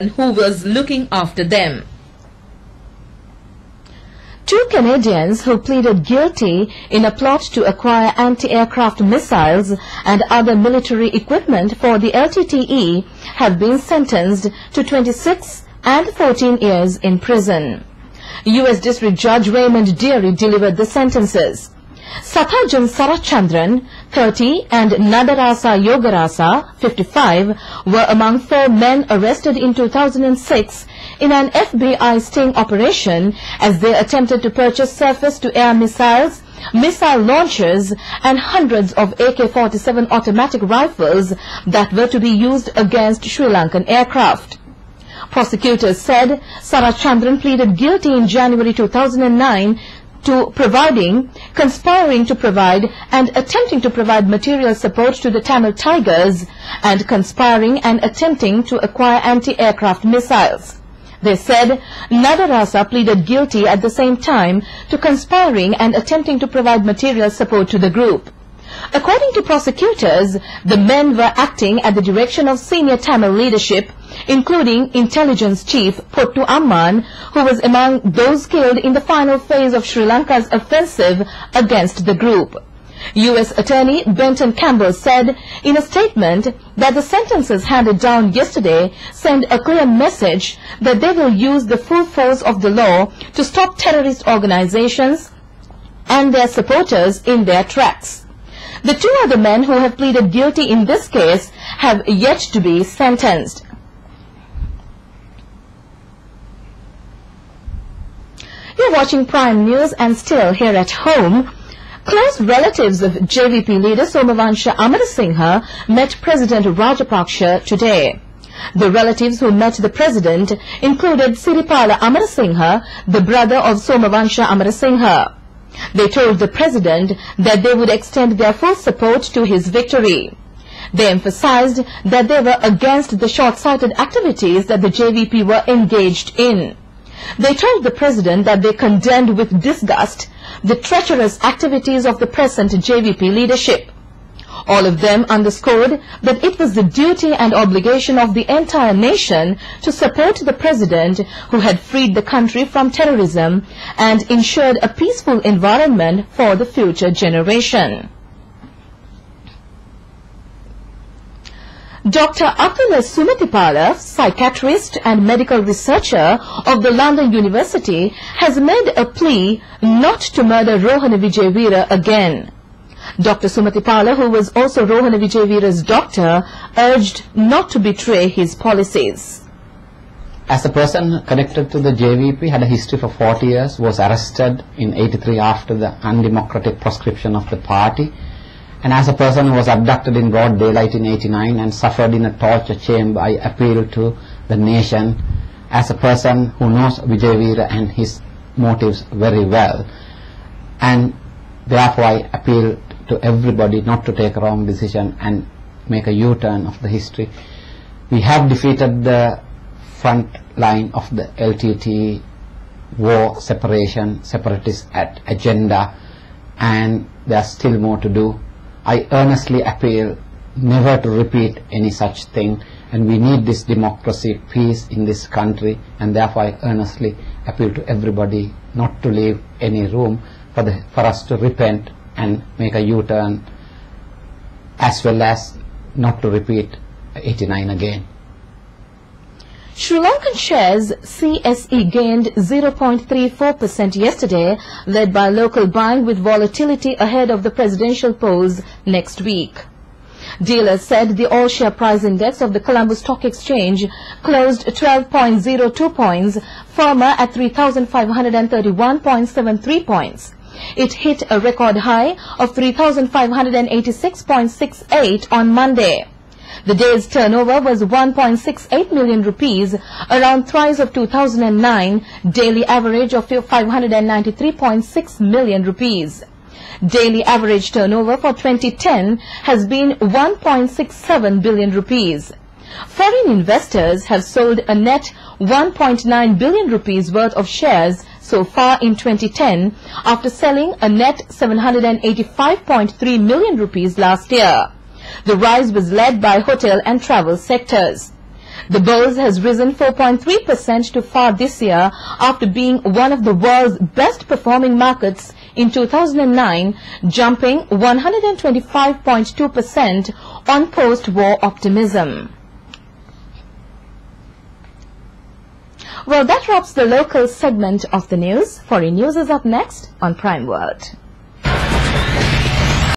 who was looking after them. Two Canadians who pleaded guilty in a plot to acquire anti-aircraft missiles and other military equipment for the LTTE have been sentenced to 26 and 14 years in prison. U.S. District Judge Raymond Deary delivered the sentences. Sathajan Sarachandran, 30, and Nadarasa Yogarasa, 55, were among 4 men arrested in 2006 in an FBI sting operation as they attempted to purchase surface-to-air missiles, missile launchers, and hundreds of AK-47 automatic rifles that were to be used against Sri Lankan aircraft. Prosecutors said Sarachandran pleaded guilty in January 2009 to conspiring to provide and attempting to provide material support to the Tamil Tigers and conspiring and attempting to acquire anti-aircraft missiles. They said Nadarasa pleaded guilty at the same time to conspiring and attempting to provide material support to the group. According to prosecutors, the men were acting at the direction of senior Tamil leadership, including Intelligence Chief Pottu Amman, who was among those killed in the final phase of Sri Lanka's offensive against the group. U.S. Attorney Benton Campbell said in a statement that the sentences handed down yesterday send a clear message that they will use the full force of the law to stop terrorist organizations and their supporters in their tracks. The 2 other men who have pleaded guilty in this case have yet to be sentenced. You're watching Prime News and still here at home. Close relatives of JVP leader Somavansha Amarasinghe met President Rajapaksa today. The relatives who met the president included Siripala Amarasinghe, the brother of Somavansha Amarasinghe. They told the president that they would extend their full support to his victory. They emphasized that they were against the short-sighted activities that the JVP were engaged in. They told the president that they condemned with disgust the treacherous activities of the present JVP leadership. All of them underscored that it was the duty and obligation of the entire nation to support the president who had freed the country from terrorism and ensured a peaceful environment for the future generation. Dr. Atula Sumatipala, psychiatrist and medical researcher of the London University, has made a plea not to murder Rohana Vijayveera again. Dr. Sumatipala, who was also Rohana Vijayveera's doctor, urged not to betray his policies. As a person connected to the JVP, had a history for 40 years, was arrested in 83 after the undemocratic proscription of the party, and as a person who was abducted in broad daylight in 89 and suffered in a torture chamber, I appeal to the nation as a person who knows Vijayveera and his motives very well, and therefore I appeal to everybody not to take a wrong decision and make a U-turn of the history. We have defeated the front line of the LTT war, separatist agenda, and there's still more to do. I earnestly appeal never to repeat any such thing, and we need this democracy, peace in this country, and therefore I earnestly appeal to everybody not to leave any room for us to repent and make a U-turn, as well as not to repeat 89 again. Sri Lankan shares CSE gained 0.34% yesterday, led by local buying with volatility ahead of the presidential polls next week. Dealers said the all-share price index of the Colombo Stock Exchange closed 12.02 points, firmer at 3,531.73 points. It hit a record high of 3,586.68 on Monday. The day's turnover was 1.68 million rupees, around thrice of 2009 daily average of 593.6 million rupees. Daily average turnover for 2010 has been 1.67 billion rupees. Foreign investors have sold a net 1.9 billion rupees worth of shares so far in 2010 after selling a net 785.3 million rupees last year. The rise was led by hotel and travel sectors. The Bourse has risen 4.3% to par this year after being one of the world's best performing markets in 2009, jumping 125.2% on post-war optimism. Well, that wraps the local segment of the news. Foreign news is up next on Prime World.